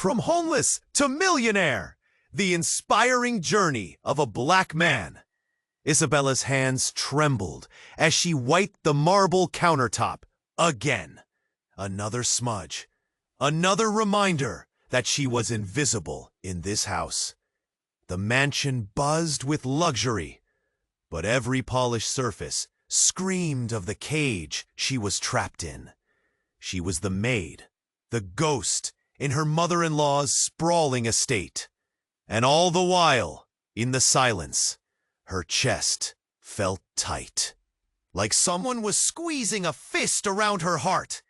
From homeless to millionaire, the inspiring journey of a black man. Isabella's hands trembled as she wiped the marble countertop again. Another smudge, another reminder that she was invisible in this house. The mansion buzzed with luxury, but every polished surface screamed of the cage she was trapped in. She was the maid, the ghost in her mother-in-law's sprawling estate. And all the while, in the silence, her chest felt tight, like someone was squeezing a fist around her heart.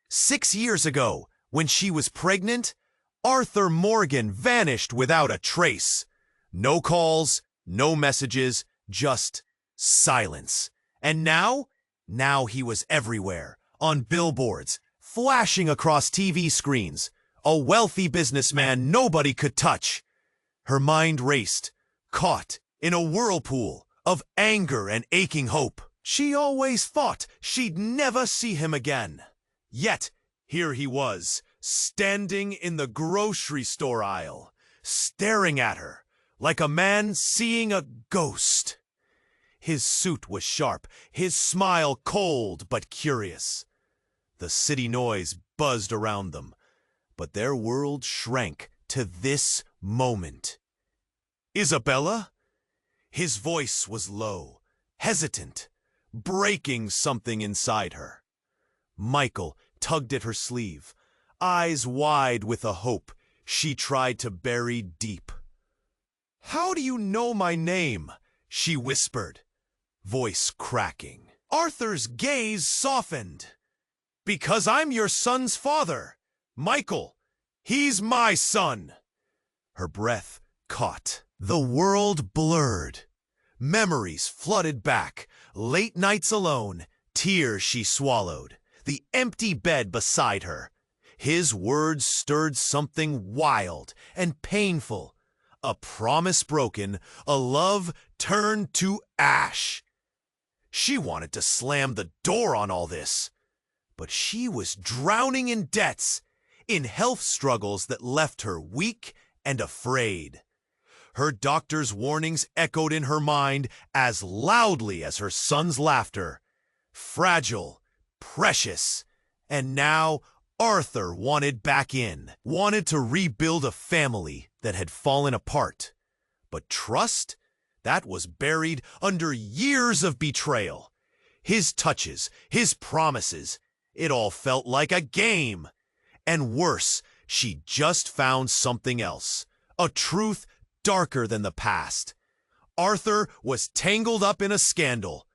6 years ago, when she was pregnant, Arthur Morgan vanished without a trace. No calls, no messages, just silence. And now he was everywhere, on billboards, flashing across TV screens, a wealthy businessman nobody could touch. Her mind raced, caught in a whirlpool of anger and aching hope. She always thought she'd never see him again. Yet, here he was, standing in the grocery store aisle, staring at her like a man seeing a ghost. His suit was sharp, his smile cold but curious. The city noise buzzed around them, but their world shrank to this moment. Isabella? His voice was low, hesitant, breaking something inside her. Michael tugged at her sleeve, eyes wide with a hope she tried to bury deep. "How do you know my name?" she whispered, voice cracking. Arthur's gaze softened. "Because I'm your son's father, Michael. He's my son." Her breath caught. The world blurred. Memories flooded back. Late nights alone, tears she swallowed. The empty bed beside her. His words stirred something wild and painful. A promise broken, a love turned to ash. She wanted to slam the door on all this, but she was drowning in debts, in health struggles that left her weak and afraid. Her doctor's warnings echoed in her mind as loudly as her son's laughter. Fragile, precious, and now Arthur wanted back in, wanted to rebuild a family that had fallen apart. But trust? That was buried under years of betrayal. His touches, his promises, it all felt like a game. And worse, she just found something else, a truth darker than the past. Arthur was tangled up in a scandal,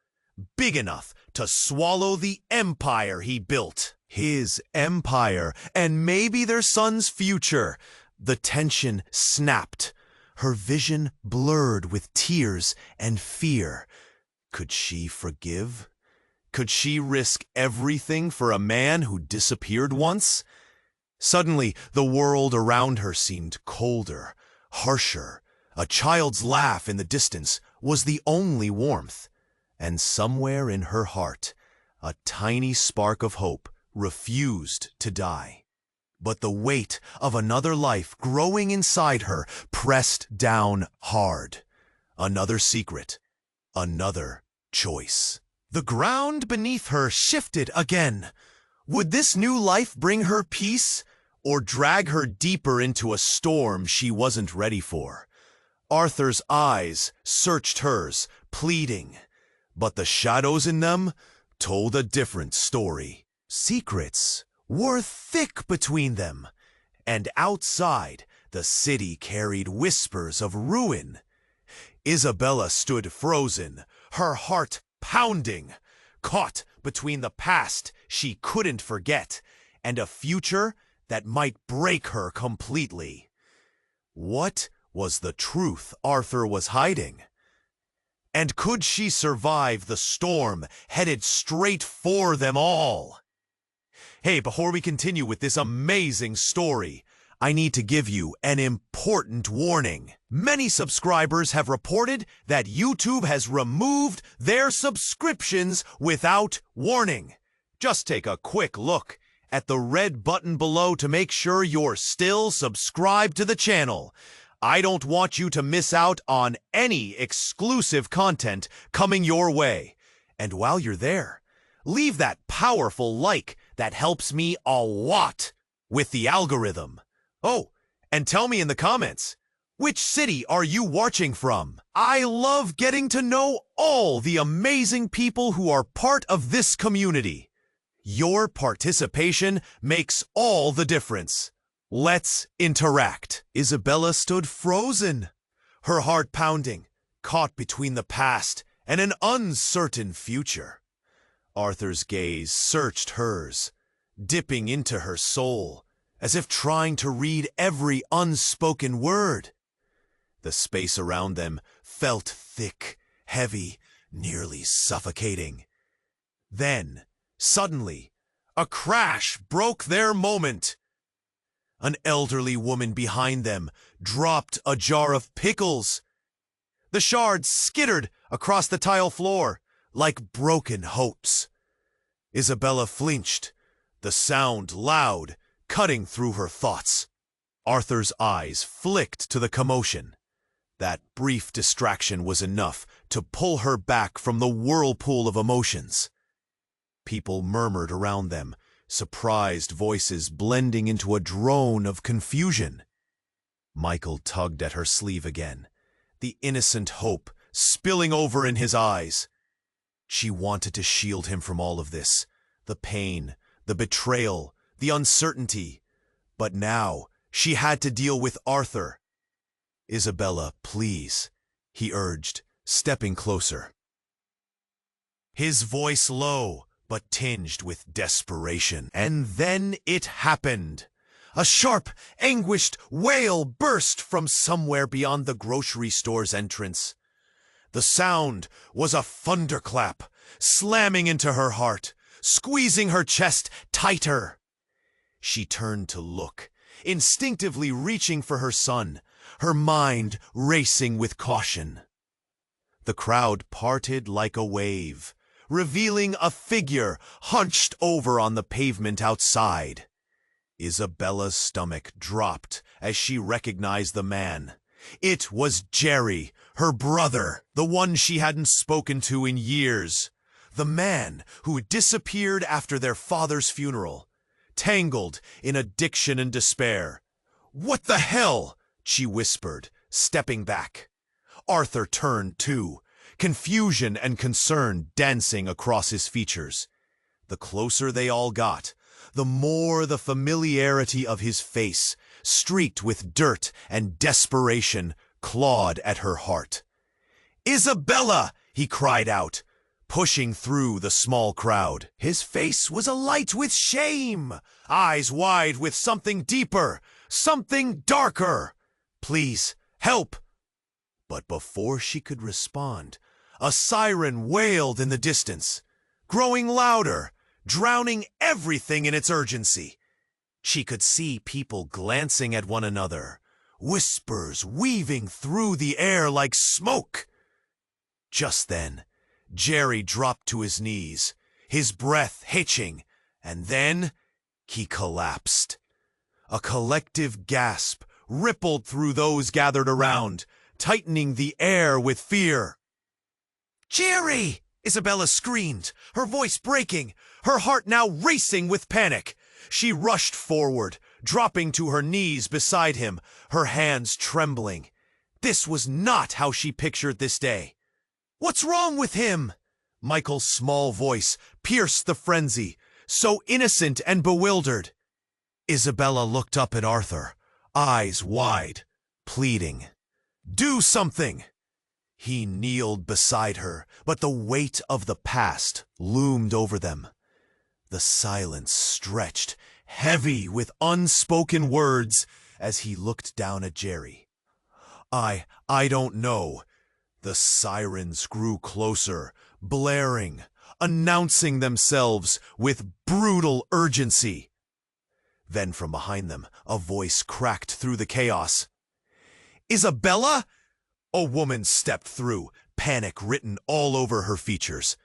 big enough to swallow the empire he built. His empire, and maybe their son's future. The tension snapped. Her vision blurred with tears and fear. Could she forgive? Could she risk everything for a man who disappeared once? Suddenly, the world around her seemed colder, harsher. A child's laugh in the distance was the only warmth. And somewhere in her heart, a tiny spark of hope refused to die. But the weight of another life growing inside her pressed down hard. Another secret, another choice. The ground beneath her shifted again. Would this new life bring her peace, or drag her deeper into a storm she wasn't ready for? Arthur's eyes searched hers, pleading, but the shadows in them told a different story. Secrets were thick between them, and outside, the city carried whispers of ruin. Isabella stood frozen, her heart pounding, caught between the past she couldn't forget and a future that might break her completely. What was the truth Arthur was hiding? And could she survive the storm headed straight for them all? Hey, before we continue with this amazing story, I need to give you an important warning. Many subscribers have reported that YouTube has removed their subscriptions without warning. Just take a quick look at the red button below to make sure you're still subscribed to the channel. I don't want you to miss out on any exclusive content coming your way. And while you're there, leave that powerful like that helps me a lot with the algorithm. Oh, and tell me in the comments, which city are you watching from? I love getting to know all the amazing people who are part of this community. Your participation makes all the difference. Let's interact. Isabella stood frozen, her heart pounding, caught between the past and an uncertain future. Arthur's gaze searched hers, dipping into her soul, as if trying to read every unspoken word. The space around them felt thick, heavy, nearly suffocating. Then, suddenly, a crash broke their moment. An elderly woman behind them dropped a jar of pickles. The shards skittered across the tile floor like broken hopes. Isabella flinched, the sound loud, cutting through her thoughts. Arthur's eyes flicked to the commotion. That brief distraction was enough to pull her back from the whirlpool of emotions. People murmured around them, surprised voices blending into a drone of confusion. Michael tugged at her sleeve again, the innocent hope spilling over in his eyes. She wanted to shield him from all of this, the pain, the betrayal, the uncertainty. But now she had to deal with Arthur. "Isabella, please," he urged, stepping closer. His voice low, but tinged with desperation. And then it happened. A sharp, anguished wail burst from somewhere beyond the grocery store's entrance. The sound was a thunderclap, slamming into her heart, squeezing her chest tighter. She turned to look, instinctively reaching for her son, her mind racing with caution. The crowd parted like a wave, revealing a figure hunched over on the pavement outside. Isabella's stomach dropped as she recognized the man. It was Jerry, her brother, the one she hadn't spoken to in years. The man who disappeared after their father's funeral, tangled in addiction and despair. "What the hell?" she whispered, stepping back. Arthur turned too, confusion and concern dancing across his features. The closer they all got, the more the familiarity of his face, streaked with dirt and desperation, clawed at her heart. "Isabella!" he cried out, pushing through the small crowd. His face was alight with shame, eyes wide with something deeper, something darker. "Please, help!" But before she could respond, a siren wailed in the distance, growing louder, drowning everything in its urgency. She could see people glancing at one another, whispers weaving through the air like smoke. Just then, Jerry dropped to his knees, his breath hitching, and then he collapsed. A collective gasp rippled through those gathered around, tightening the air with fear. "Jerry!" Isabella screamed, her voice breaking, her heart now racing with panic. She rushed forward, dropping to her knees beside him, her hands trembling. This was not how she pictured this day. "What's wrong with him?" Michael's small voice pierced the frenzy, so innocent and bewildered. Isabella looked up at Arthur, eyes wide, pleading. "Do something!" He kneeled beside her, but the weight of the past loomed over them. The silence stretched, heavy with unspoken words, as he looked down at Jerry. I don't know." The sirens grew closer, blaring, announcing themselves with brutal urgency. Then from behind them, a voice cracked through the chaos. "Isabella?" A woman stepped through, panic written all over her features.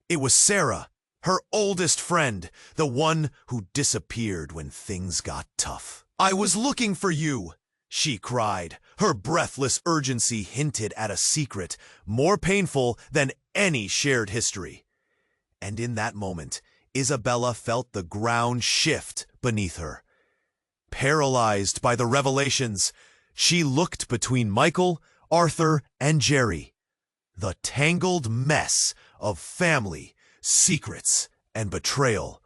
It was Sarah, her oldest friend, the one who disappeared when things got tough. "I was looking for you," she cried. Her breathless urgency hinted at a secret more painful than any shared history. And in that moment, Isabella felt the ground shift beneath her. Paralyzed by the revelations, she looked between Michael, Arthur, and Jerry. The tangled mess of family, secrets, and betrayal,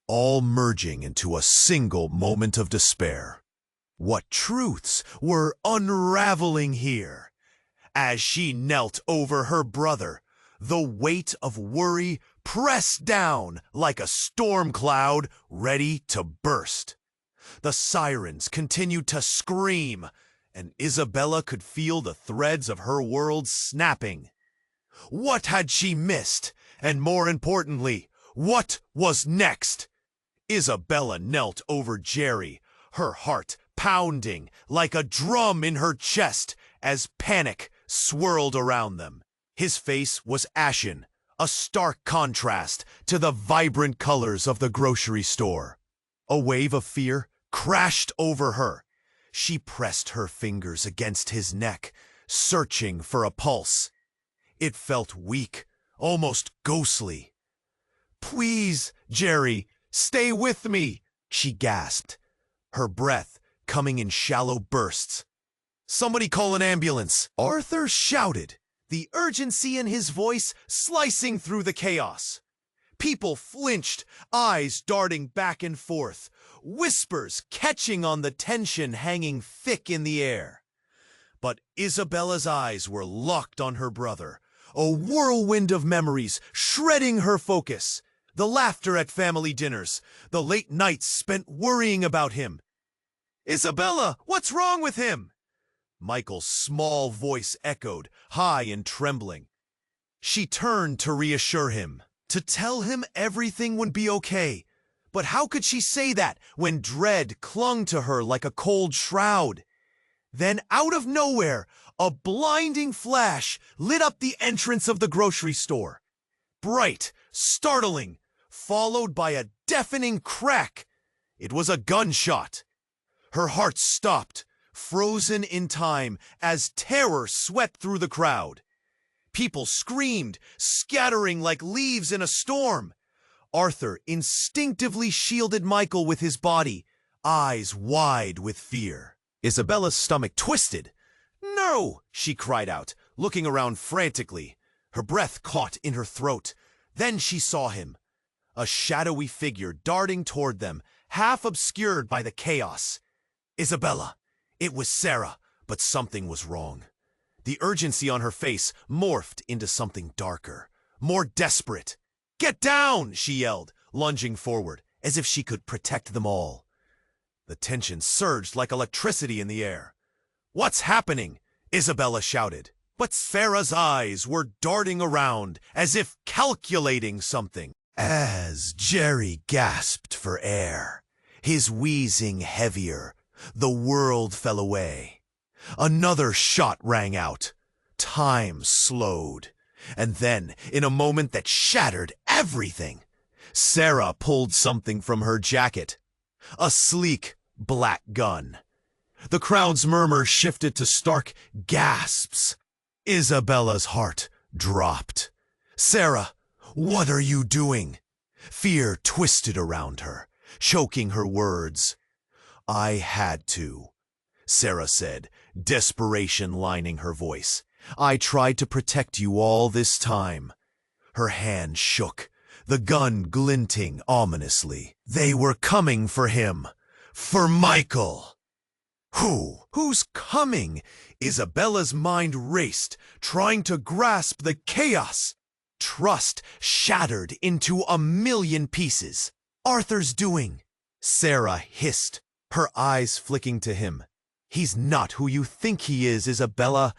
all merging into a single moment of despair. What truths were unraveling here? As she knelt over her brother, the weight of worry pressed down like a storm cloud ready to burst. The sirens continued to scream, and Isabella could feel the threads of her world snapping. What had she missed? And more importantly, what was next? Isabella knelt over Jerry, her heart pounding like a drum in her chest as panic swirled around them. His face was ashen, a stark contrast to the vibrant colors of the grocery store. A wave of fear crashed over her. She pressed her fingers against his neck, searching for a pulse. It felt weak, almost ghostly. "Please, Jerry, stay with me," she gasped, her breath coming in shallow bursts. "Somebody call an ambulance," Arthur shouted, the urgency in his voice slicing through the chaos. People flinched, eyes darting back and forth, whispers catching on the tension hanging thick in the air. But Isabella's eyes were locked on her brother, a whirlwind of memories shredding her focus. The laughter at family dinners, the late nights spent worrying about him. "Isabella, what's wrong with him?" Michael's small voice echoed, high and trembling. She turned to reassure him, to tell him everything would be okay. But how could she say that when dread clung to her like a cold shroud? Then, out of nowhere, a blinding flash lit up the entrance of the grocery store. Bright, startling, followed by a deafening crack. It was a gunshot. Her heart stopped, frozen in time, as terror swept through the crowd. People screamed, scattering like leaves in a storm. Arthur instinctively shielded Michael with his body, eyes wide with fear. Isabella's stomach twisted. "No!" she cried out, looking around frantically. Her breath caught in her throat. Then she saw him, a shadowy figure darting toward them, half obscured by the chaos. Isabella. It was Sarah, but something was wrong. The urgency on her face morphed into something darker, more desperate. "Get down!" she yelled, lunging forward, as if she could protect them all. The tension surged like electricity in the air. "What's happening?" Isabella shouted. But Sarah's eyes were darting around, as if calculating something. As Jerry gasped for air, his wheezing heavier, the world fell away. Another shot rang out. Time slowed. And then, in a moment that shattered everything, Sarah pulled something from her jacket. A sleek, black gun. The crowd's murmur shifted to stark gasps. Isabella's heart dropped. "Sarah, what are you doing?" Fear twisted around her, choking her words. "I had to," Sarah said, desperation lining her voice. "I tried to protect you all this time." Her hand shook, the gun glinting ominously. They were coming for him. For Michael. Who's coming? Isabella's mind raced, trying to grasp the chaos. Trust shattered into a million pieces. "Arthur's doing," Sarah hissed, her eyes flicking to him. "He's not who you think he is, Isabella."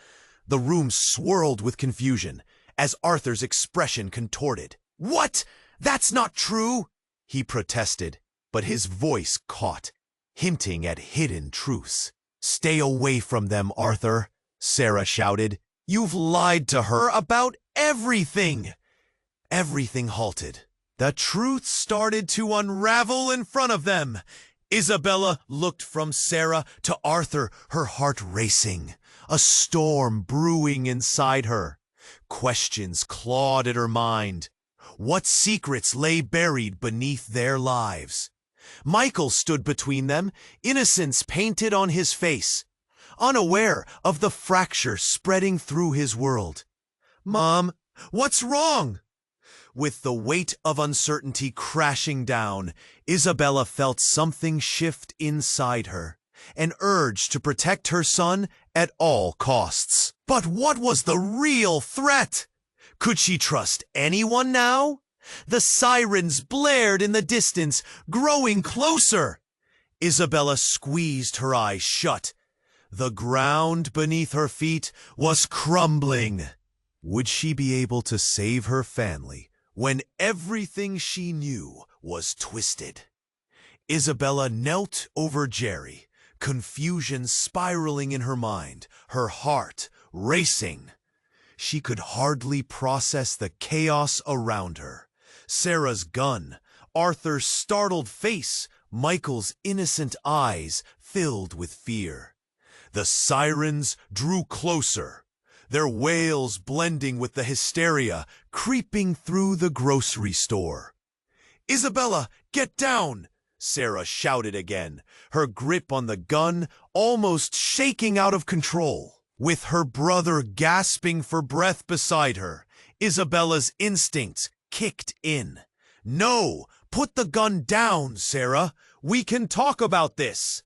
The room swirled with confusion as Arthur's expression contorted. "What? That's not true!" he protested, but his voice caught, hinting at hidden truths. "Stay away from them, Arthur," Sarah shouted. "You've lied to her about everything." Everything halted. The truth started to unravel in front of them. Isabella looked from Sarah to Arthur, her heart racing, a storm brewing inside her. Questions clawed at her mind. What secrets lay buried beneath their lives? Michael stood between them, innocence painted on his face, unaware of the fracture spreading through his world. "Mom, what's wrong?" With the weight of uncertainty crashing down, Isabella felt something shift inside her, an urge to protect her son at all costs. But what was the real threat? Could she trust anyone now? The sirens blared in the distance, growing closer. Isabella squeezed her eyes shut. The ground beneath her feet was crumbling. Would she be able to save her family when everything she knew was twisted? Isabella knelt over Jerry, confusion spiraling in her mind, her heart racing. She could hardly process the chaos around her. Sarah's gun, Arthur's startled face, Michael's innocent eyes filled with fear. The sirens drew closer, their wails blending with the hysteria creeping through the grocery store. "Isabella, get down!" Sarah shouted again, her grip on the gun almost shaking out of control. With her brother gasping for breath beside her, Isabella's instincts kicked in. "No, put the gun down, Sarah. We can talk about this."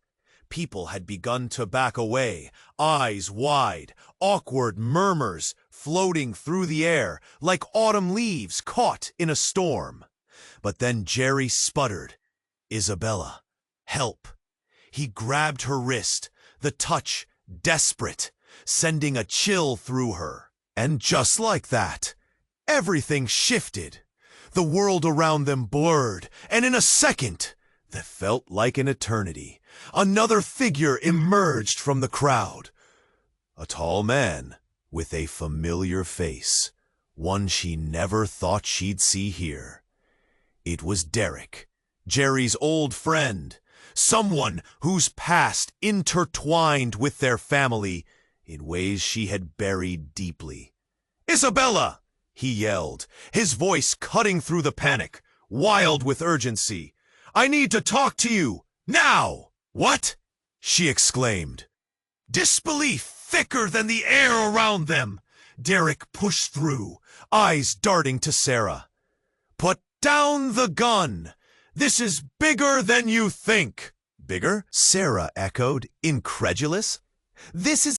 People had begun to back away, eyes wide, awkward murmurs floating through the air like autumn leaves caught in a storm. But then Jerry sputtered, "Isabella, help." He grabbed her wrist, the touch desperate, sending a chill through her. And just like that, everything shifted. The world around them blurred, and in a second, that felt like an eternity, another figure emerged from the crowd. A tall man with a familiar face, one she never thought she'd see here. It was Derek, Jerry's old friend, someone whose past intertwined with their family in ways she had buried deeply. "Isabella!" he yelled, his voice cutting through the panic, wild with urgency. "I need to talk to you, now!" "What?" she exclaimed. Disbelief thicker than the air around them. Derek pushed through, eyes darting to Sarah. "Put down the gun! This is bigger than you think!" "Bigger?" Sarah echoed, incredulous. "This is..."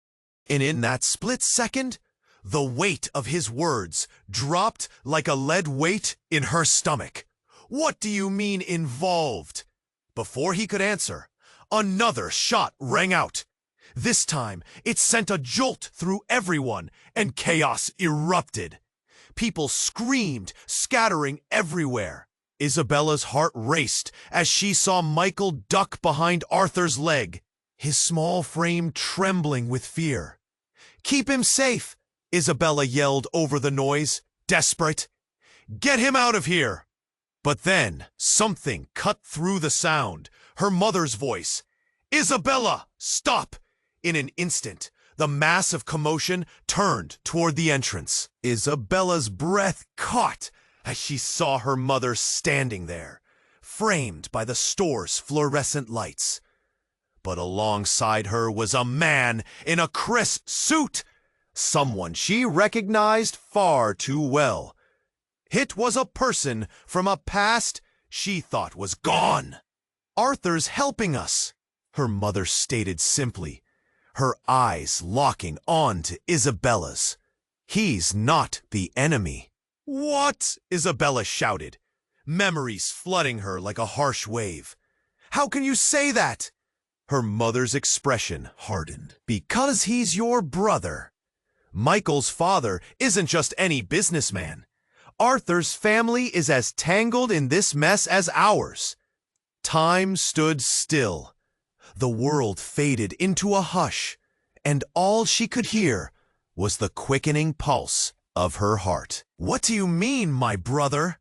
And in that split second, the weight of his words dropped like a lead weight in her stomach. "What do you mean involved?" Before he could answer, another shot rang out. This time, it sent a jolt through everyone, and chaos erupted. People screamed, scattering everywhere. Isabella's heart raced as she saw Michael duck behind Arthur's leg, his small frame trembling with fear. "Keep him safe!" Isabella yelled over the noise, desperate. "Get him out of here!" But then, something cut through the sound, her mother's voice. "Isabella, stop!" In an instant, the mass of commotion turned toward the entrance. Isabella's breath caught as she saw her mother standing there, framed by the store's fluorescent lights. But alongside her was a man in a crisp suit, someone she recognized far too well. It was a person from a past she thought was gone. "Arthur's helping us," her mother stated simply, her eyes locking on to Isabella's. "He's not the enemy." "What?" Isabella shouted, memories flooding her like a harsh wave. "How can you say that?" Her mother's expression hardened. "Because he's your brother. Michael's father isn't just any businessman. Arthur's family is as tangled in this mess as ours." Time stood still. The world faded into a hush, and all she could hear was the quickening pulse of her heart. "What do you mean, my brother?"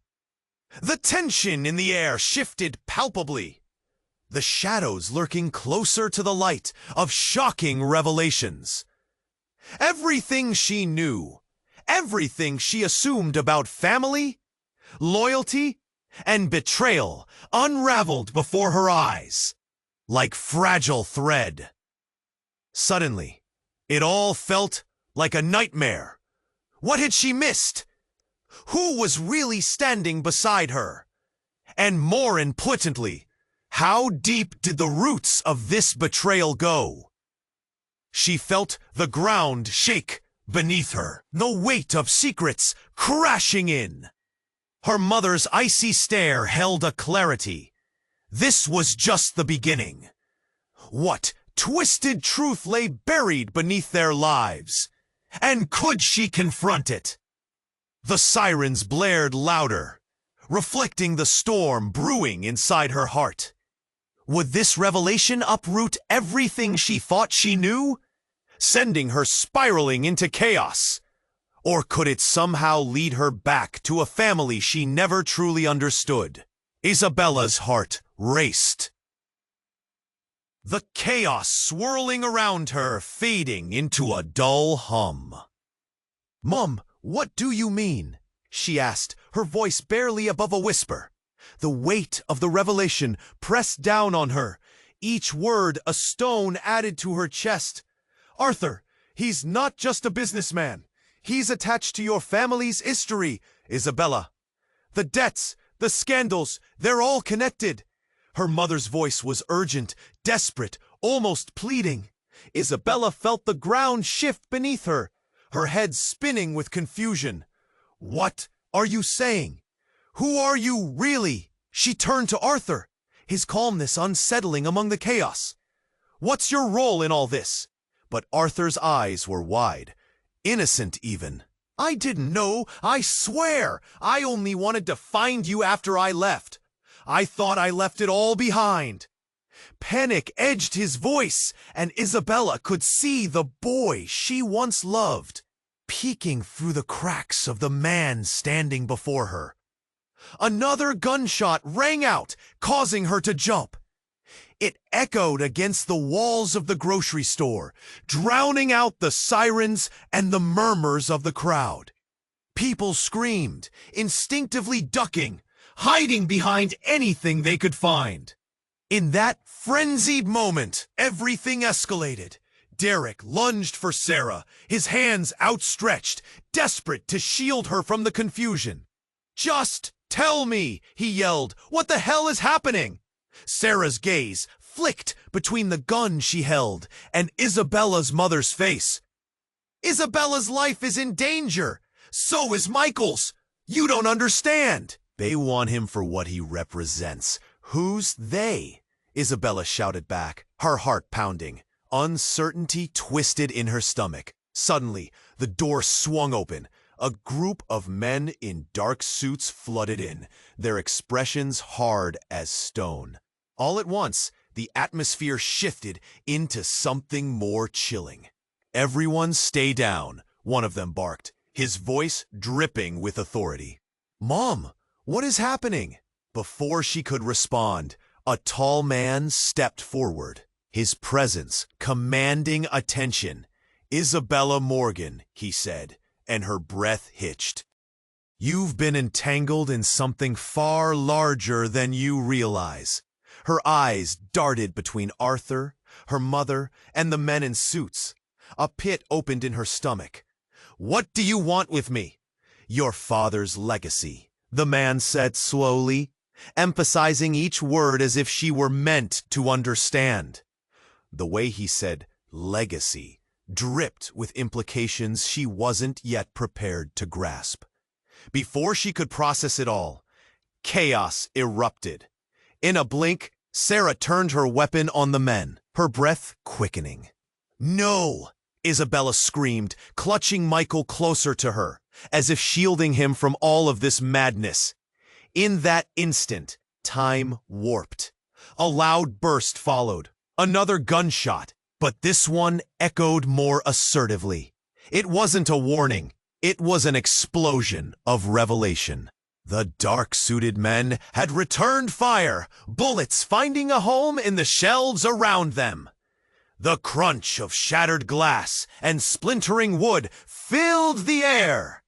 The tension in the air shifted palpably, the shadows lurking closer to the light of shocking revelations. Everything she knew, everything she assumed about family, loyalty, and betrayal unraveled before her eyes, like fragile thread. Suddenly, it all felt like a nightmare. What had she missed? Who was really standing beside her? And more importantly, how deep did the roots of this betrayal go? She felt the ground shake beneath her, the weight of secrets crashing in. Her mother's icy stare held a clarity. This was just the beginning. What twisted truth lay buried beneath their lives? And could she confront it? The sirens blared louder, reflecting the storm brewing inside her heart. Would this revelation uproot everything she thought she knew, sending her spiraling into chaos? Or could it somehow lead her back to a family she never truly understood? Isabella's heart raced, the chaos swirling around her fading into a dull hum. "Mom, what do you mean?" she asked, her voice barely above a whisper. The weight of the revelation pressed down on her, each word a stone added to her chest. "Arthur, he's not just a businessman. He's attached to your family's history, Isabella. The debts, the scandals, they're all connected." Her mother's voice was urgent, desperate, almost pleading. Isabella felt the ground shift beneath her, her head spinning with confusion. "What are you saying? Who are you, really?" She turned to Arthur, his calmness unsettling among the chaos. "What's your role in all this?" But Arthur's eyes were wide, innocent even. "I didn't know, I swear! I only wanted to find you after I left. I thought I left it all behind." Panic edged his voice, and Isabella could see the boy she once loved peeking through the cracks of the man standing before her. Another gunshot rang out, causing her to jump. It echoed against the walls of the grocery store, drowning out the sirens and the murmurs of the crowd. People screamed, instinctively ducking, hiding behind anything they could find. In that frenzied moment, everything escalated. Derek lunged for Sarah, his hands outstretched, desperate to shield her from the confusion. "Just tell me," he yelled, "what the hell is happening?" Sarah's gaze flicked between the gun she held and Isabella's mother's face. "Isabella's life is in danger. So is Michael's. You don't understand." "They want him for what he represents. Who's they?" Isabella shouted back, her heart pounding. Uncertainty twisted in her stomach. Suddenly, the door swung open. A group of men in dark suits flooded in, their expressions hard as stone. All at once, the atmosphere shifted into something more chilling. "Everyone stay down," one of them barked, his voice dripping with authority. "Mom, what is happening?" Before she could respond, a tall man stepped forward, his presence commanding attention. "Isabella Morgan," he said, and her breath hitched. "You've been entangled in something far larger than you realize." Her eyes darted between Arthur, her mother, and the men in suits. A pit opened in her stomach. "What do you want with me?" "Your father's legacy," the man said slowly, emphasizing each word as if she were meant to understand. The way he said legacy dripped with implications she wasn't yet prepared to grasp. Before she could process it all, chaos erupted. In a blink, Sarah turned her weapon on the men, her breath quickening. "No!" Isabella screamed, clutching Michael closer to her, as if shielding him from all of this madness. In that instant, time warped. A loud burst followed, another gunshot, but this one echoed more assertively. It wasn't a warning, it was an explosion of revelation. The dark-suited men had returned fire, bullets finding a home in the shelves around them. The crunch of shattered glass and splintering wood filled the air.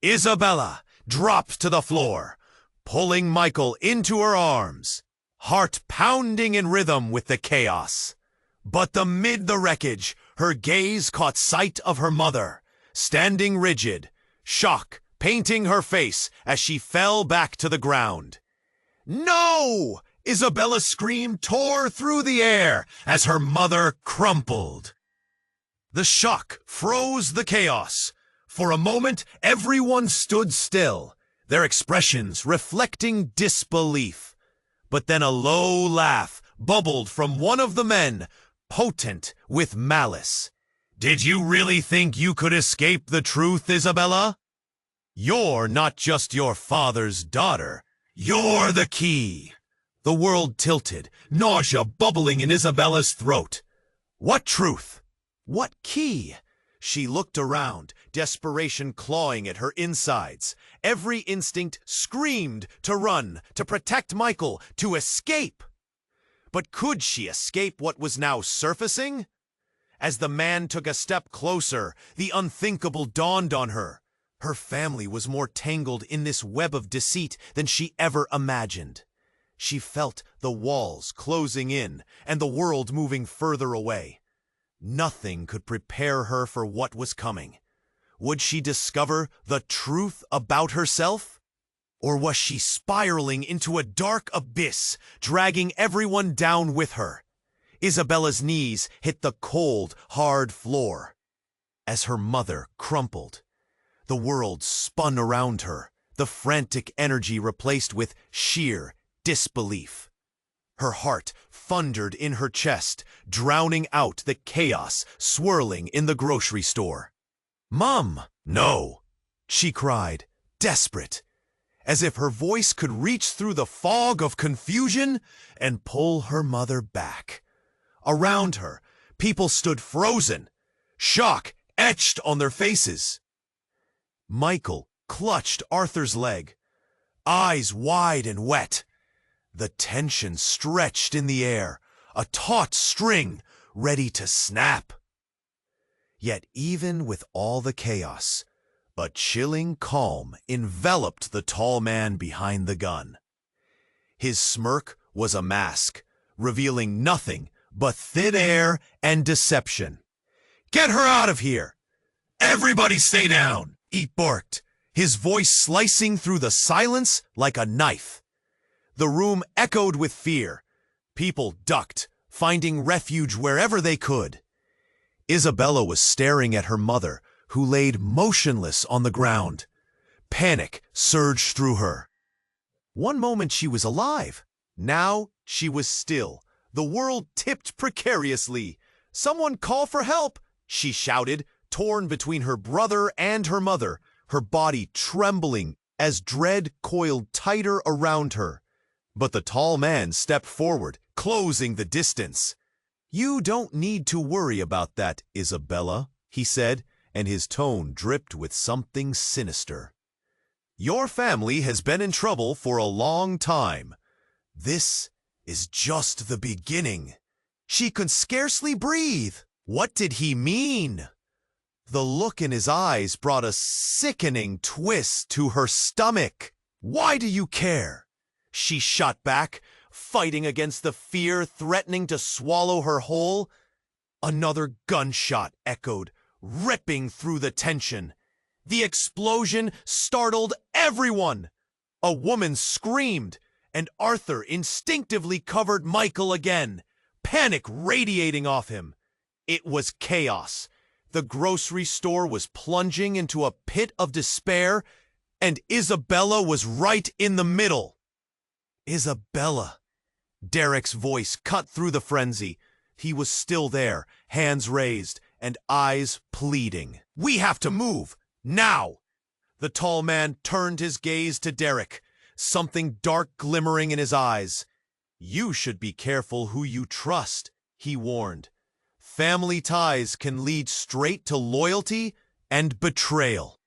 Isabella dropped to the floor, pulling Michael into her arms, heart pounding in rhythm with the chaos. But amid the wreckage, her gaze caught sight of her mother, standing rigid, shock painting her face as she fell back to the ground. "No!" Isabella's scream tore through the air as her mother crumpled. The shock froze the chaos. For a moment, everyone stood still, their expressions reflecting disbelief. But then a low laugh bubbled from one of the men, potent with malice. "Did you really think you could escape the truth, Isabella? You're not just your father's daughter. You're the key." The world tilted, nausea bubbling in Isabella's throat. What truth? What key? She looked around, desperation clawing at her insides. Every instinct screamed to run, to protect Michael, to escape. But could she escape what was now surfacing? As the man took a step closer, the unthinkable dawned on her. Her family was more tangled in this web of deceit than she ever imagined. She felt the walls closing in and the world moving further away. Nothing could prepare her for what was coming. Would she discover the truth about herself? Or was she spiraling into a dark abyss, dragging everyone down with her? Isabella's knees hit the cold, hard floor. As her mother crumpled, the world spun around her, the frantic energy replaced with sheer disbelief. Her heart thundered in her chest, drowning out the chaos swirling in the grocery store. "Mom, no!" she cried, desperate, as if her voice could reach through the fog of confusion and pull her mother back. Around her, people stood frozen, shock etched on their faces. Michael clutched Arthur's leg, eyes wide and wet. The tension stretched in the air, a taut string ready to snap. Yet even with all the chaos, a chilling calm enveloped the tall man behind the gun. His smirk was a mask, revealing nothing but thin air and deception. "Get her out of here! Everybody stay down!" he barked, his voice slicing through the silence like a knife. The room echoed with fear. People ducked, finding refuge wherever they could. Isabella was staring at her mother, who laid motionless on the ground. Panic surged through her. One moment she was alive. Now she was still. The world tipped precariously. "Someone call for help!" she shouted, torn between her brother and her mother, her body trembling as dread coiled tighter around her. But the tall man stepped forward, closing the distance. "You don't need to worry about that, Isabella," he said, and his tone dripped with something sinister. "Your family has been in trouble for a long time. This is just the beginning." She could scarcely breathe. What did he mean? The look in his eyes brought a sickening twist to her stomach. "Why do you care?" she shot back, fighting against the fear threatening to swallow her whole. Another gunshot echoed, ripping through the tension. The explosion startled everyone. A woman screamed, and Arthur instinctively covered Michael again, panic radiating off him. It was chaos. The grocery store was plunging into a pit of despair, and Isabella was right in the middle. "Isabella." Derek's voice cut through the frenzy. He was still there, hands raised and eyes pleading. "We have to move, now!" The tall man turned his gaze to Derek, something dark glimmering in his eyes. "You should be careful who you trust," he warned. "Family ties can lead straight to loyalty and betrayal."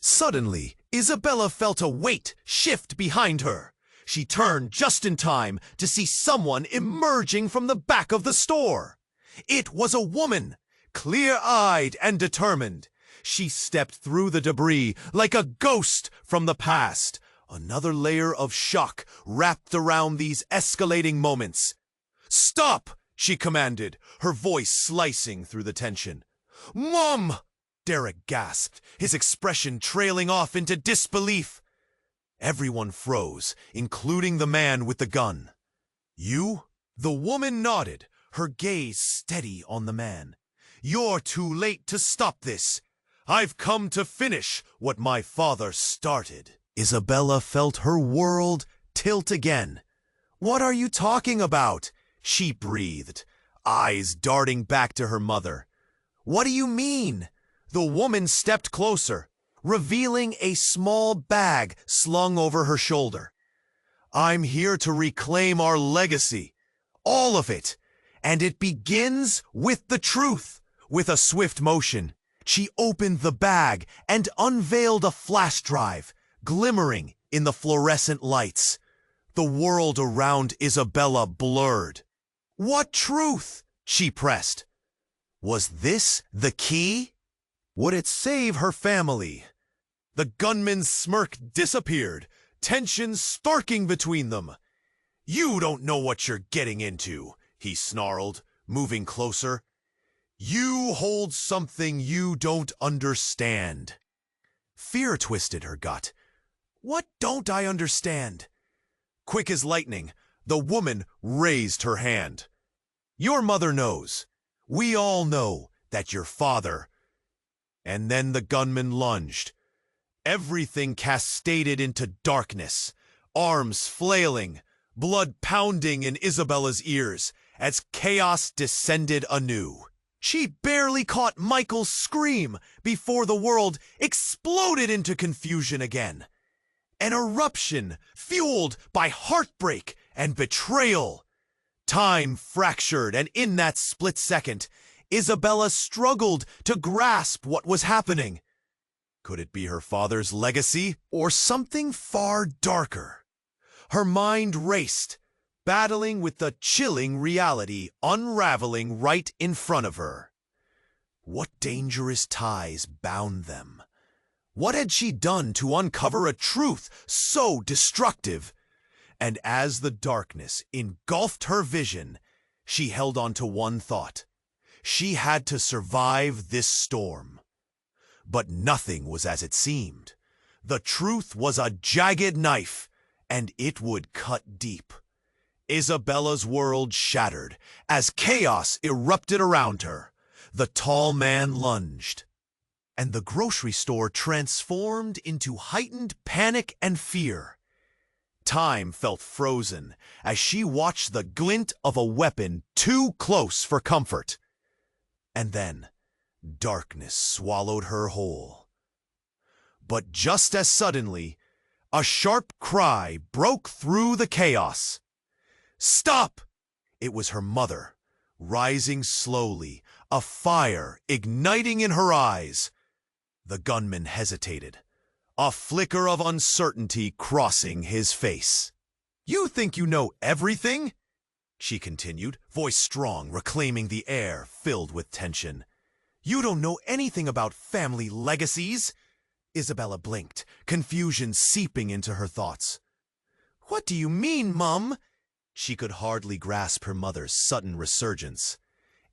Suddenly, Isabella felt a weight shift behind her. She turned just in time to see someone emerging from the back of the store. It was a woman, clear-eyed and determined. She stepped through the debris like a ghost from the past. Another layer of shock wrapped around these escalating moments. "Stop!" she commanded, her voice slicing through the tension. "Mom!" Derek gasped, his expression trailing off into disbelief. Everyone froze, including the man with the gun. "You?" The woman nodded, her gaze steady on the man. "You're too late to stop this. I've come to finish what my father started." Isabella felt her world tilt again. "What are you talking about?" she breathed, eyes darting back to her mother. "What do you mean?" The woman stepped closer, revealing a small bag slung over her shoulder. "I'm here to reclaim our legacy, all of it, and it begins with the truth." With a swift motion, she opened the bag and unveiled a flash drive, glimmering in the fluorescent lights. The world around Isabella blurred. "What truth?" she pressed. Was this the key? Would it save her family? The gunman's smirk disappeared, tension sparking between them. "You don't know what you're getting into," he snarled, moving closer. "You hold something you don't understand." Fear twisted her gut. What don't I understand? Quick as lightning, the woman raised her hand. "Your mother knows. We all know that your father..." And then the gunman lunged. Everything cascaded into darkness, arms flailing, blood pounding in Isabella's ears as chaos descended anew. She barely caught Michael's scream before the world exploded into confusion again. An eruption fueled by heartbreak and betrayal. Time fractured, and in that split second, Isabella struggled to grasp what was happening. Could it be her father's legacy, or something far darker? Her mind raced, battling with the chilling reality unraveling right in front of her. What dangerous ties bound them? What had she done to uncover a truth so destructive? And as the darkness engulfed her vision, she held on to one thought. She had to survive this storm. But nothing was as it seemed. The truth was a jagged knife, and it would cut deep. Isabella's world shattered as chaos erupted around her. The tall man lunged, and the grocery store transformed into heightened panic and fear. Time felt frozen as she watched the glint of a weapon too close for comfort. And then, darkness swallowed her whole. But just as suddenly, a sharp cry broke through the chaos. "Stop!" It was her mother, rising slowly, a fire igniting in her eyes. The gunman hesitated, a flicker of uncertainty crossing his face. "You think you know everything?" she continued, voice strong, reclaiming the air filled with tension. "You don't know anything about family legacies." Isabella blinked, confusion seeping into her thoughts. "What do you mean, Mum?" She could hardly grasp her mother's sudden resurgence.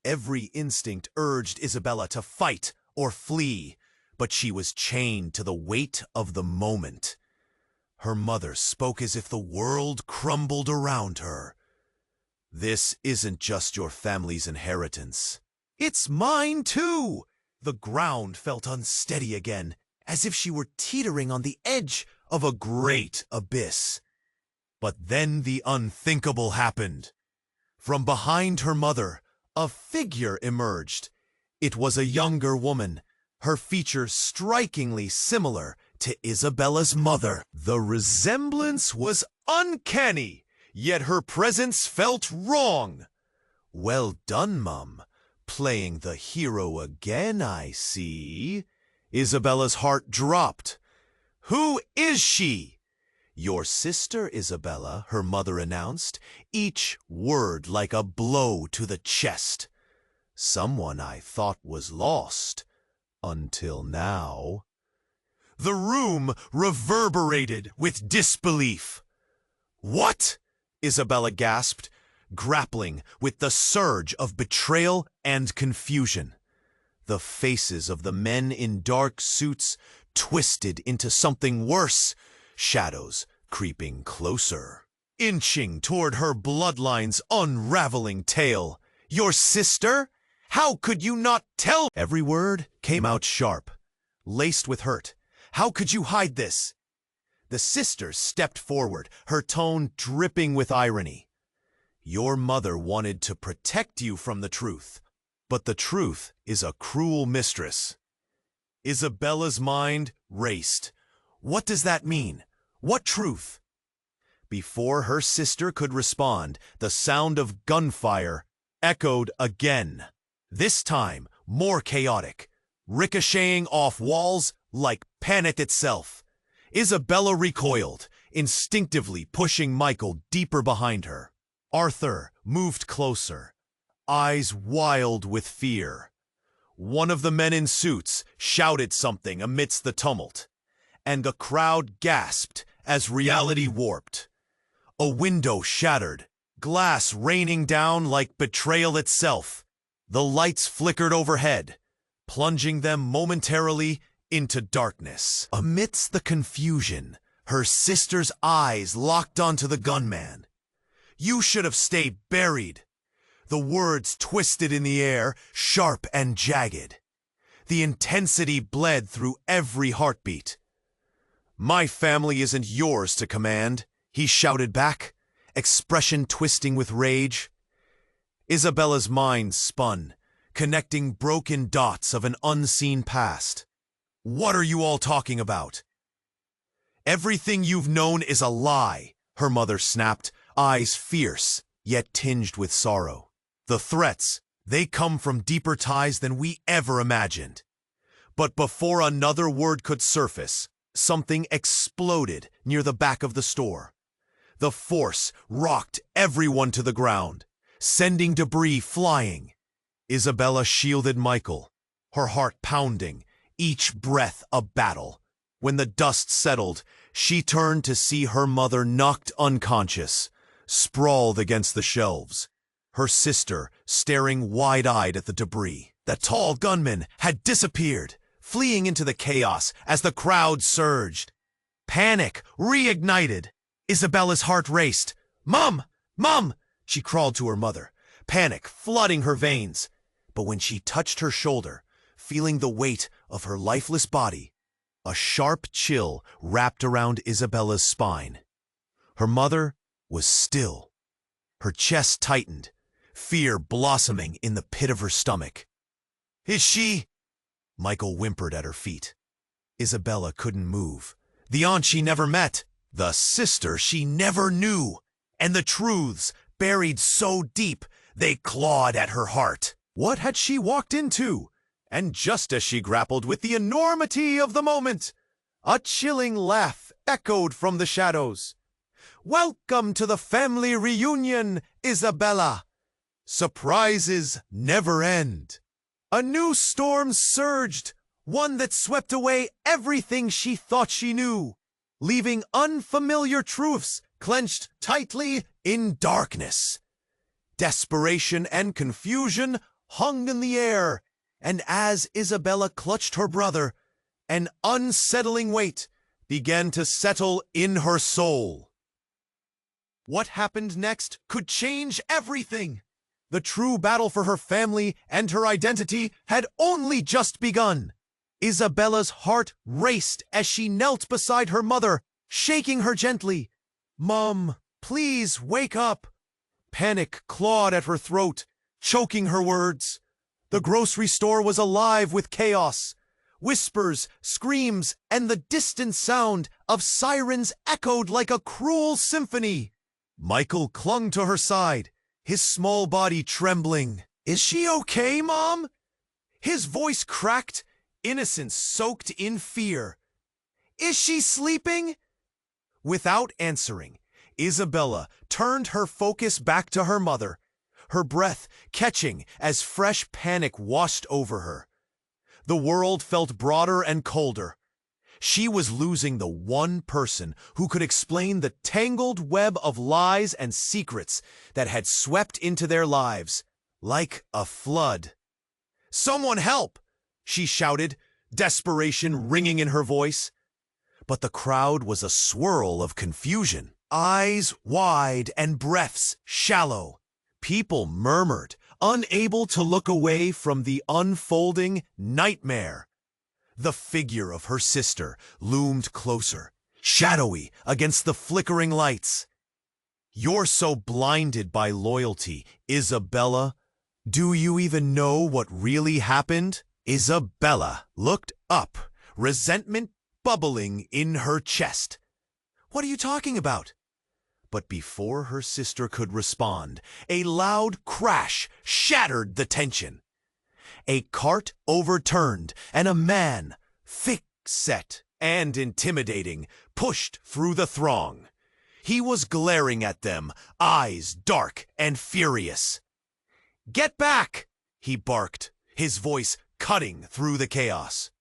Every instinct urged Isabella to fight or flee, but she was chained to the weight of the moment. Her mother spoke as if the world crumbled around her. "This isn't just your family's inheritance. It's mine too!" The ground felt unsteady again, as if she were teetering on the edge of a great abyss. But then the unthinkable happened. From behind her mother, a figure emerged. It was a younger woman, her features strikingly similar to Isabella's mother. The resemblance was uncanny, yet her presence felt wrong. "Well done, Mum. Playing the hero again, I see." Isabella's heart dropped. Who is she? Your sister, Isabella, her mother announced, each word like a blow to the chest. Someone I thought was lost, until now. The room reverberated with disbelief. What? Isabella gasped, grappling with the surge of betrayal and confusion. The faces of the men in dark suits twisted into something worse, shadows creeping closer, inching toward her bloodline's unraveling tale. Your sister? How could you not tell? Every word came out sharp, laced with hurt. How could you hide this? The sister stepped forward, her tone dripping with irony. Your mother wanted to protect you from the truth, but the truth is a cruel mistress. Isabella's mind raced. What does that mean? What truth? Before her sister could respond, the sound of gunfire echoed again. This time, more chaotic, ricocheting off walls like panic itself. Isabella recoiled, instinctively pushing Michael deeper behind her. Arthur moved closer, eyes wild with fear. One of the men in suits shouted something amidst the tumult, and the crowd gasped as reality warped. A window shattered, glass raining down like betrayal itself. The lights flickered overhead, plunging them momentarily into darkness. Amidst the confusion, her sister's eyes locked onto the gunman. You should have stayed buried. The words twisted in the air, sharp and jagged. The intensity bled through every heartbeat. My family isn't yours to command, he shouted back, expression twisting with rage. Isabella's mind spun, connecting broken dots of an unseen past. What are you all talking about? Everything you've known is a lie, her mother snapped, eyes fierce, yet tinged with sorrow. The threats, they come from deeper ties than we ever imagined. But before another word could surface, something exploded near the back of the store. The force rocked everyone to the ground, sending debris flying. Isabella shielded Michael, her heart pounding, each breath a battle. When the dust settled, she turned to see her mother knocked unconscious, sprawled against the shelves, her sister staring wide-eyed at the debris. The tall gunman had disappeared, fleeing into the chaos as the crowd surged. Panic reignited. Isabella's heart raced. "Mom! Mom!" She crawled to her mother, panic flooding her veins. But when she touched her shoulder, feeling the weight of her lifeless body, a sharp chill wrapped around Isabella's spine. Her mother was still. Her chest tightened, fear blossoming in the pit of her stomach. "Is she?" Michael whimpered at her feet. Isabella couldn't move. The aunt she never met, the sister she never knew, and the truths buried so deep they clawed at her heart. What had she walked into? And just as she grappled with the enormity of the moment, a chilling laugh echoed from the shadows. "Welcome to the family reunion, Isabella. Surprises never end." A new storm surged, one that swept away everything she thought she knew, leaving unfamiliar truths clenched tightly in darkness. Desperation and confusion hung in the air, and as Isabella clutched her brother, an unsettling weight began to settle in her soul. What happened next could change everything. The true battle for her family and her identity had only just begun. Isabella's heart raced as she knelt beside her mother, shaking her gently. "Mom, please wake up." Panic clawed at her throat, choking her words. The grocery store was alive with chaos. Whispers, screams, and the distant sound of sirens echoed like a cruel symphony. Michael clung to her side, his small body trembling. "Is she okay, Mom?" His voice cracked, innocence soaked in fear. Is she sleeping? Without answering, Isabella turned her focus back to her mother, her breath catching as fresh panic washed over her. The world felt broader and colder. She was losing the one person who could explain the tangled web of lies and secrets that had swept into their lives, like a flood. "Someone help!" she shouted, desperation ringing in her voice. But the crowd was a swirl of confusion, eyes wide and breaths shallow. People murmured, unable to look away from the unfolding nightmare. The figure of her sister loomed closer, shadowy against the flickering lights. "You're so blinded by loyalty, Isabella. Do you even know what really happened?" Isabella looked up, resentment bubbling in her chest. "What are you talking about?" But before her sister could respond, a loud crash shattered the tension. A cart overturned, and a man, thick-set and intimidating, pushed through the throng. He was glaring at them, eyes dark and furious. "Get back!" he barked, his voice cutting through the chaos.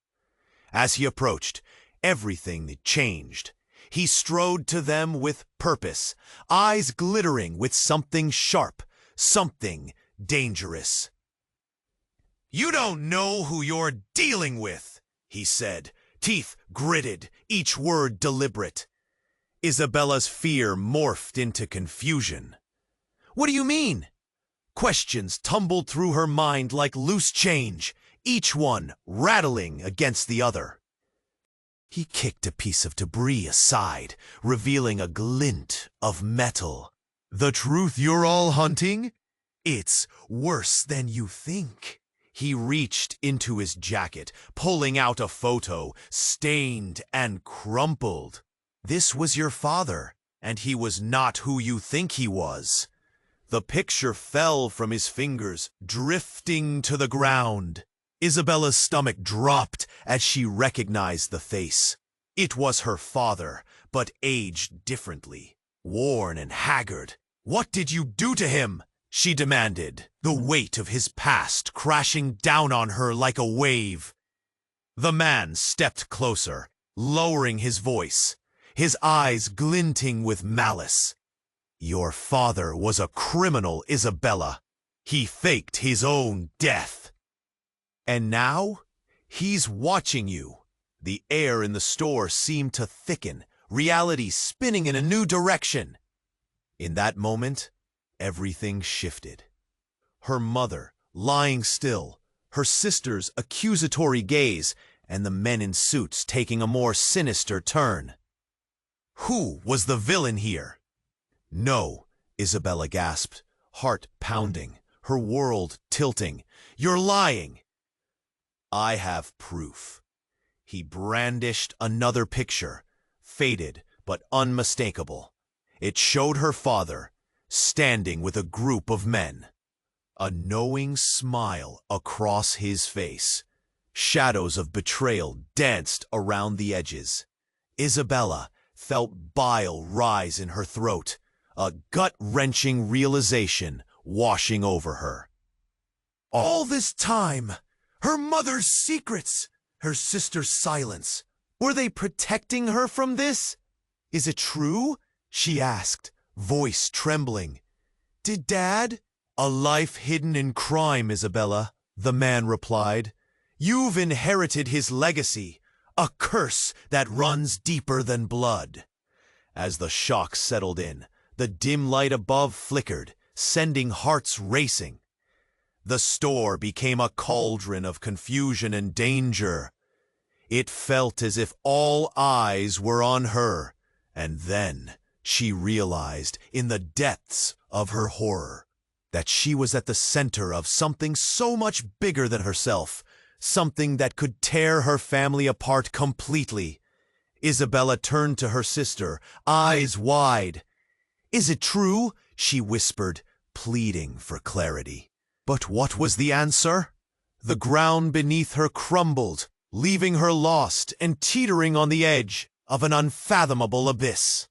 As he approached, everything changed. He strode to them with purpose, eyes glittering with something sharp, something dangerous. "You don't know who you're dealing with," he said, teeth gritted, each word deliberate. Isabella's fear morphed into confusion. "What do you mean?" Questions tumbled through her mind like loose change, each one rattling against the other. He kicked a piece of debris aside, revealing a glint of metal. "The truth you're all hunting? It's worse than you think." He reached into his jacket, pulling out a photo, stained and crumpled. "This was your father, and he was not who you think he was." The picture fell from his fingers, drifting to the ground. Isabella's stomach dropped as she recognized the face. It was her father, but aged differently, worn and haggard. "What did you do to him?" she demanded, the weight of his past crashing down on her like a wave. The man stepped closer, lowering his voice, his eyes glinting with malice. "Your father was a criminal, Isabella. He faked his own death. And now, he's watching you." The air in the store seemed to thicken, reality spinning in a new direction. In that moment, everything shifted. Her mother, lying still, her sister's accusatory gaze, and the men in suits taking a more sinister turn. Who was the villain here? "No," Isabella gasped, heart pounding, her world tilting. "You're lying." "I have proof." He brandished another picture, faded but unmistakable. It showed her father, standing with a group of men. A knowing smile across his face. Shadows of betrayal danced around the edges. Isabella felt bile rise in her throat, a gut-wrenching realization washing over her. All this time, her mother's secrets, her sister's silence. Were they protecting her from this? "Is it true?" she asked, voice trembling. "Did Dad?" "A life hidden in crime, Isabella," the man replied. "You've inherited his legacy, a curse that runs deeper than blood." As the shock settled in, the dim light above flickered, sending hearts racing. The store became a cauldron of confusion and danger. It felt as if all eyes were on her, and then she realized, in the depths of her horror, that she was at the center of something so much bigger than herself, something that could tear her family apart completely. Isabella turned to her sister, eyes wide. "Is it true?" she whispered, pleading for clarity. But what was the answer? The ground beneath her crumbled, leaving her lost and teetering on the edge of an unfathomable abyss.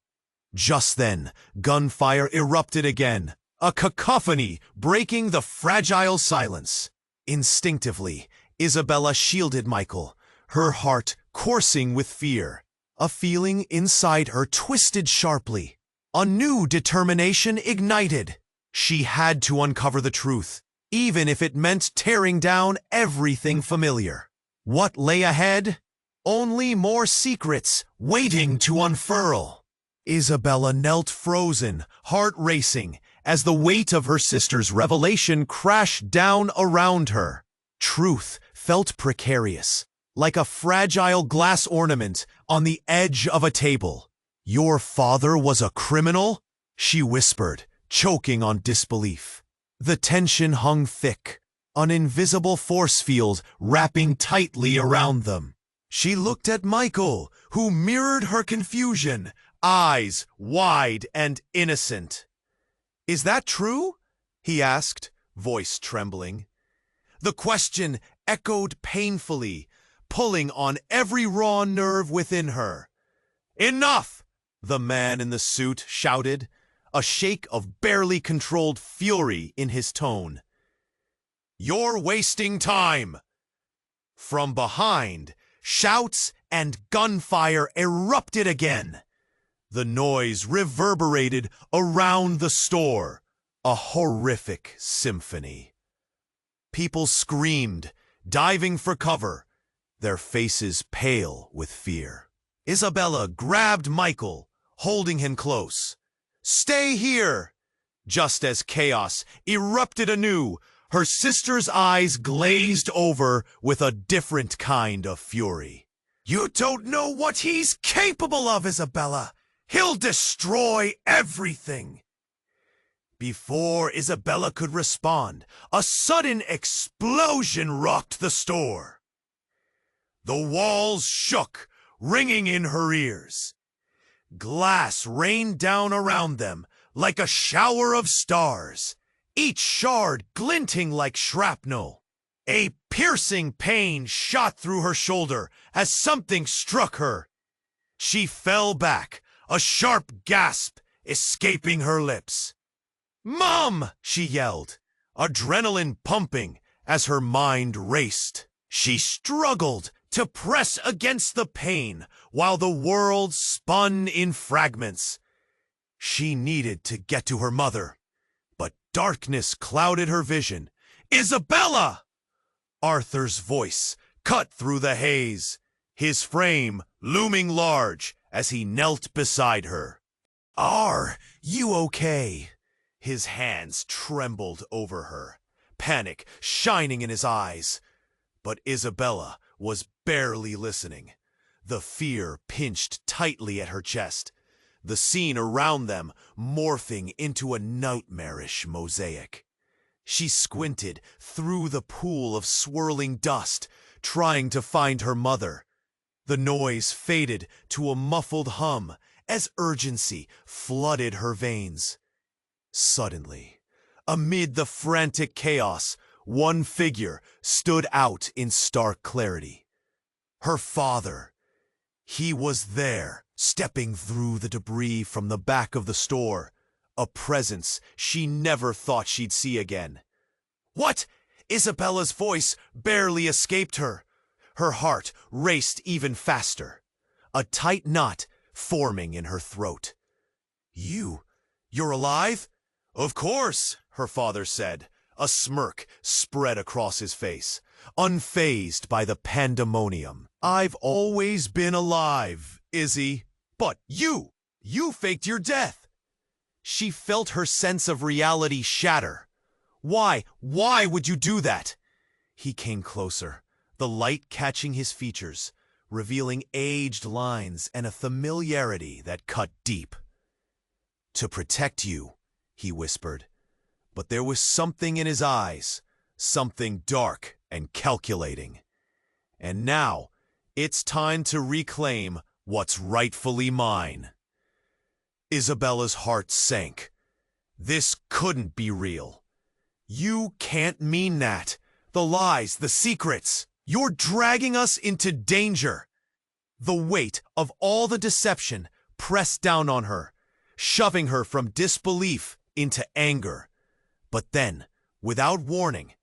Just then, gunfire erupted again, a cacophony breaking the fragile silence. Instinctively, Isabella shielded Michael, her heart coursing with fear. A feeling inside her twisted sharply. A new determination ignited. She had to uncover the truth, even if it meant tearing down everything familiar. What lay ahead? Only more secrets waiting to unfurl. Isabella knelt frozen, heart racing, as the weight of her sister's revelation crashed down around her. Truth felt precarious, like a fragile glass ornament on the edge of a table. "Your father was a criminal?" she whispered, choking on disbelief. The tension hung thick, an invisible force field wrapping tightly around them. She looked at Michael, who mirrored her confusion, eyes wide and innocent. "Is that true?" he asked, voice trembling. The question echoed painfully, pulling on every raw nerve within her. "Enough!" the man in the suit shouted, a shake of barely controlled fury in his tone. "You're wasting time!" From behind, shouts and gunfire erupted again. The noise reverberated around the store, a horrific symphony. People screamed, diving for cover, their faces pale with fear. Isabella grabbed Michael, holding him close. "Stay here!" Just as chaos erupted anew, her sister's eyes glazed over with a different kind of fury. "You don't know what he's capable of, Isabella! He'll destroy everything!" Before Isabella could respond, a sudden explosion rocked the store. The walls shook, ringing in her ears. Glass rained down around them like a shower of stars, each shard glinting like shrapnel. A piercing pain shot through her shoulder as something struck her. She fell back, a sharp gasp escaping her lips. "Mom!" she yelled, adrenaline pumping as her mind raced. She struggled to press against the pain while the world spun in fragments. She needed to get to her mother, but darkness clouded her vision. "Isabella!" Arthur's voice cut through the haze, his frame looming large as he knelt beside her. "Are you okay?" His hands trembled over her, panic shining in his eyes. But Isabella was barely listening. The fear pinched tightly at her chest, the scene around them morphing into a nightmarish mosaic. She squinted through the pool of swirling dust, trying to find her mother. The noise faded to a muffled hum as urgency flooded her veins. Suddenly, amid the frantic chaos, one figure stood out in stark clarity. Her father. He was there, stepping through the debris from the back of the store, a presence she never thought she'd see again. "What?" Isabella's voice barely escaped her. Her heart raced even faster, a tight knot forming in her throat. You're alive?" "Of course," her father said, a smirk spread across his face, unfazed by the pandemonium. "I've always been alive, Izzy. But you faked your death." She felt her sense of reality shatter. Why would you do that?" He came closer, the light catching his features, revealing aged lines and a familiarity that cut deep. "To protect you," he whispered, but there was something in his eyes, something dark and calculating. "And now, it's time to reclaim what's rightfully mine." Isabella's heart sank. This couldn't be real. "You can't mean that. The lies, the secrets. You're dragging us into danger. The weight of all the deception pressed down on her, shoving her from disbelief into anger. But then, without warning,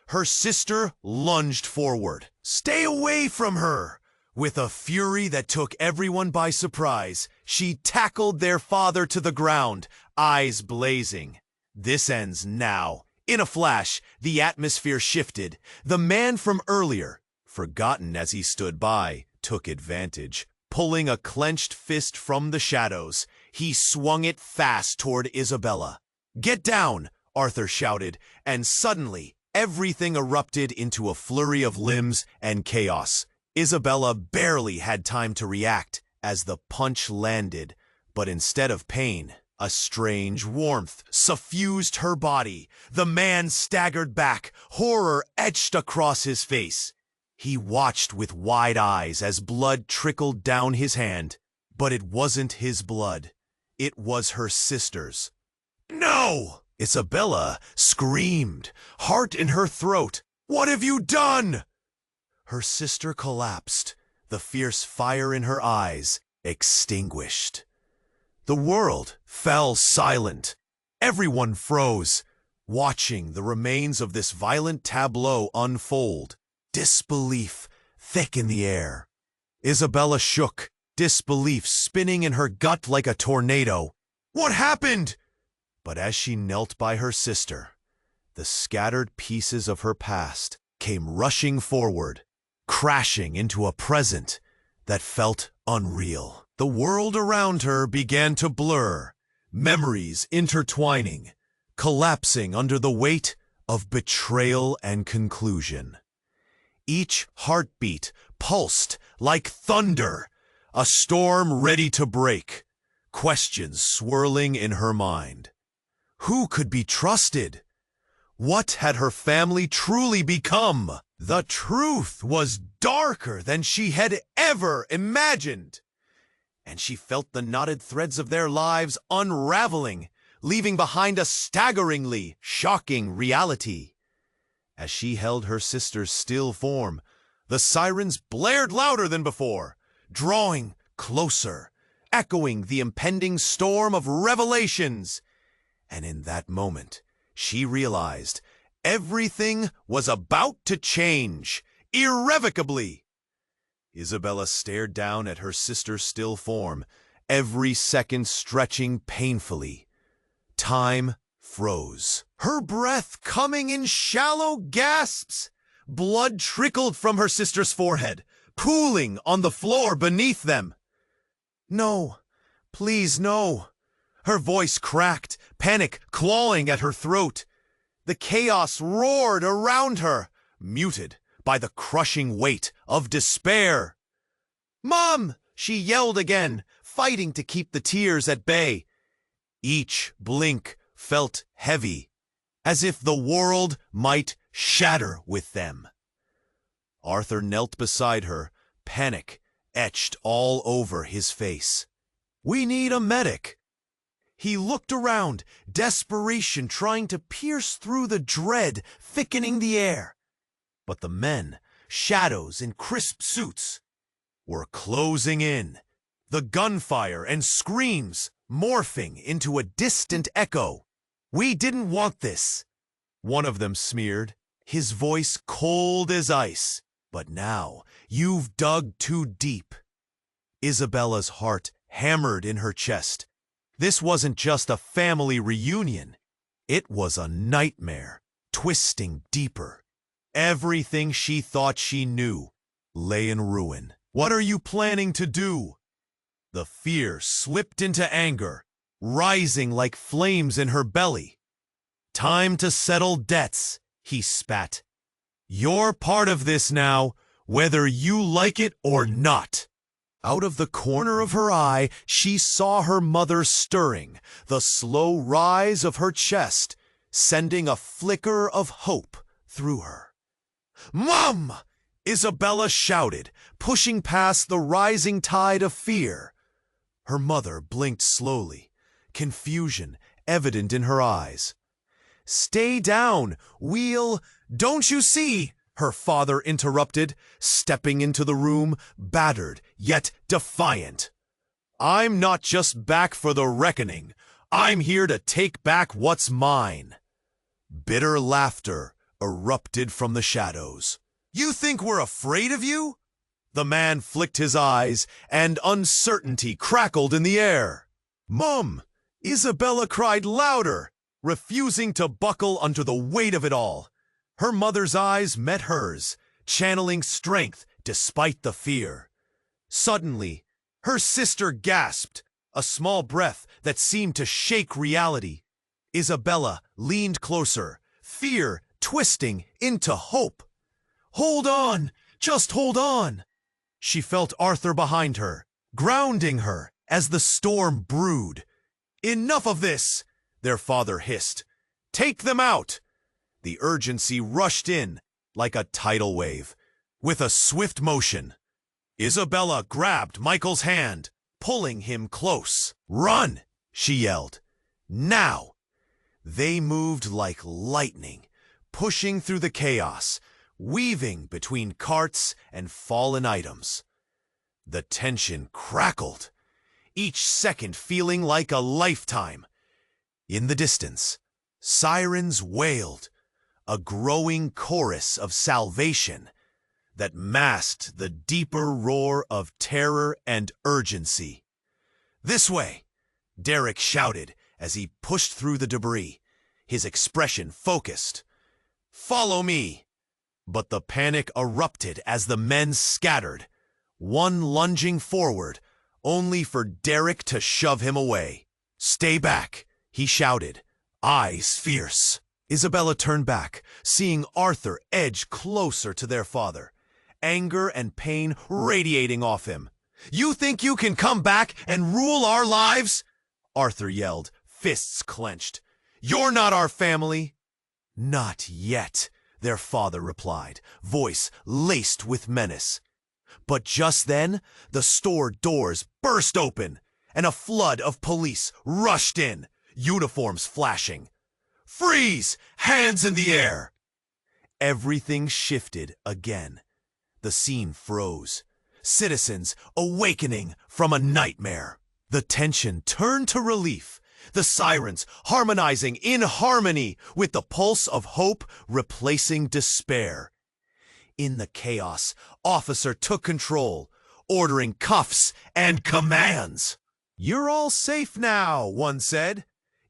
her sister lunged forward. Stay away from her! With a fury that took everyone by surprise, she tackled their father to the ground, eyes blazing. This ends now. In a flash, the atmosphere shifted. The man from earlier, forgotten as he stood by, took advantage. Pulling a clenched fist from the shadows, he swung it fast toward Isabella. "Get down!" Arthur shouted, and suddenly, everything erupted into a flurry of limbs and chaos. Isabella barely had time to react as the punch landed, but instead of pain, a strange warmth suffused her body. The man staggered back, horror etched across his face. He watched with wide eyes as blood trickled down his hand, but it wasn't his blood. It was her sister's. "No!" Isabella screamed, heart in her throat. "What have you done?" Her sister collapsed, the fierce fire in her eyes extinguished. The world fell silent. Everyone froze, watching the remains of this violent tableau unfold. Disbelief thick in the air. Isabella shook, disbelief spinning in her gut like a tornado. "What happened?" But as she knelt by her sister, the scattered pieces of her past came rushing forward, crashing into a present that felt unreal. The world around her began to blur, memories intertwining, collapsing under the weight of betrayal and conclusion. Each heartbeat pulsed like thunder, a storm ready to break, questions swirling in her mind. Who could be trusted? What had her family truly become? The truth was darker than she had ever imagined, and she felt the knotted threads of their lives unraveling, leaving behind a staggeringly shocking reality. As she held her sister's still form, the sirens blared louder than before, drawing closer, echoing the impending storm of revelations. And in that moment, she realized everything was about to change, irrevocably. Isabella stared down at her sister's still form, every second stretching painfully. Time froze, her breath coming in shallow gasps. Blood trickled from her sister's forehead, pooling on the floor beneath them. "No, please no." Her voice cracked, panic clawing at her throat. The chaos roared around her, muted by the crushing weight of despair. "Mom!" she yelled again, fighting to keep the tears at bay. Each blink felt heavy, as if the world might shatter with them. Arthur knelt beside her, panic etched all over his face. "We need a medic." He looked around, desperation trying to pierce through the dread thickening the air. But the men, shadows in crisp suits, were closing in, the gunfire and screams morphing into a distant echo. "We didn't want this," one of them smeared, his voice cold as ice. "But now you've dug too deep." Isabella's heart hammered in her chest. This wasn't just a family reunion. It was a nightmare, twisting deeper. Everything she thought she knew lay in ruin. "What are you planning to do?" The fear slipped into anger, rising like flames in her belly. "Time to settle debts," he spat. "You're part of this now, whether you like it or not." Out of the corner of her eye, she saw her mother stirring, the slow rise of her chest, sending a flicker of hope through her. "Mom!" Isabella shouted, pushing past the rising tide of fear. Her mother blinked slowly, confusion evident in her eyes. "Stay down, don't you see?" her father interrupted, stepping into the room, battered yet defiant. "I'm not just back for the reckoning. I'm here to take back what's mine." Bitter laughter erupted from the shadows. "You think we're afraid of you?" The man flicked his eyes, and uncertainty crackled in the air. "Mum!" Isabella cried louder, refusing to buckle under the weight of it all. Her mother's eyes met hers, channeling strength despite the fear. Suddenly, her sister gasped, a small breath that seemed to shake reality. Isabella leaned closer, fear twisting into hope. "Hold on! Just hold on!" She felt Arthur behind her, grounding her as the storm brewed. "Enough of this!" their father hissed. "Take them out!" The urgency rushed in like a tidal wave. With a swift motion, Isabella grabbed Michael's hand, pulling him close. "Run!" she yelled. "Now!" They moved like lightning, pushing through the chaos, weaving between carts and fallen items. The tension crackled, each second feeling like a lifetime. In the distance, sirens wailed, a growing chorus of salvation that masked the deeper roar of terror and urgency. "This way!" Derek shouted as he pushed through the debris, his expression focused. "Follow me!" But the panic erupted as the men scattered, one lunging forward, only for Derek to shove him away. "Stay back!" he shouted, eyes fierce. Isabella turned back, seeing Arthur edge closer to their father, anger and pain radiating off him. "You think you can come back and rule our lives?" Arthur yelled, fists clenched. "You're not our family." "Not yet," their father replied, voice laced with menace. But just then, the store doors burst open, and a flood of police rushed in, uniforms flashing. "Freeze! Hands in the air!" Everything shifted again. The scene froze. Citizens awakening from a nightmare. The tension turned to relief, the sirens harmonizing in harmony with the pulse of hope replacing despair. In the chaos, officer took control, ordering cuffs and commands. "You're all safe now," one said.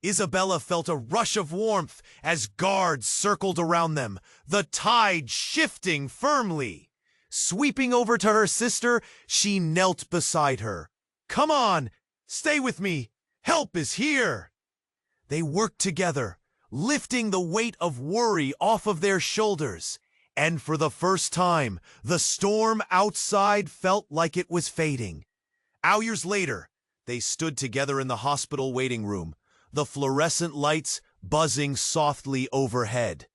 Isabella felt a rush of warmth as guards circled around them, the tide shifting firmly. Sweeping over to her sister, she knelt beside her. "Come on, stay with me. Help is here." They worked together, lifting the weight of worry off of their shoulders. And for the first time, the storm outside felt like it was fading. Hours later, they stood together in the hospital waiting room, the fluorescent lights buzzing softly overhead.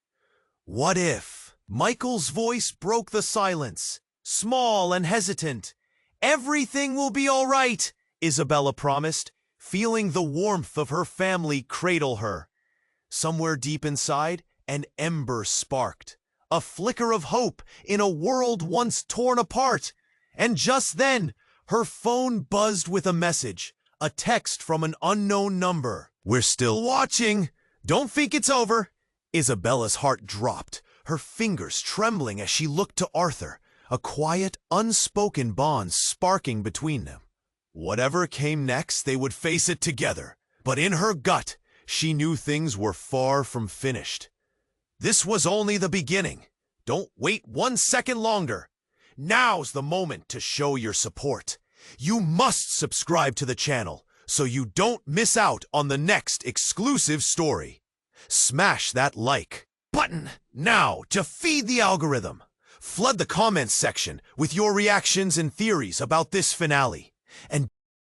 "What if?" Michael's voice broke the silence, small and hesitant. "Everything will be all right," Isabella promised, feeling the warmth of her family cradle her. Somewhere deep inside, an ember sparked, a flicker of hope in a world once torn apart. And just then, her phone buzzed with a message, a text from an unknown number. "We're still watching. Don't think it's over." Isabella's heart dropped, her fingers trembling as she looked to Arthur, a quiet, unspoken bond sparking between them. Whatever came next, they would face it together. But in her gut, she knew things were far from finished. This was only the beginning. Don't wait 1 second longer. Now's the moment to show your support. You must subscribe to the channel so you don't miss out on the next exclusive story. Smash that like button now to feed the algorithm. Flood the comments section with your reactions and theories about this finale. And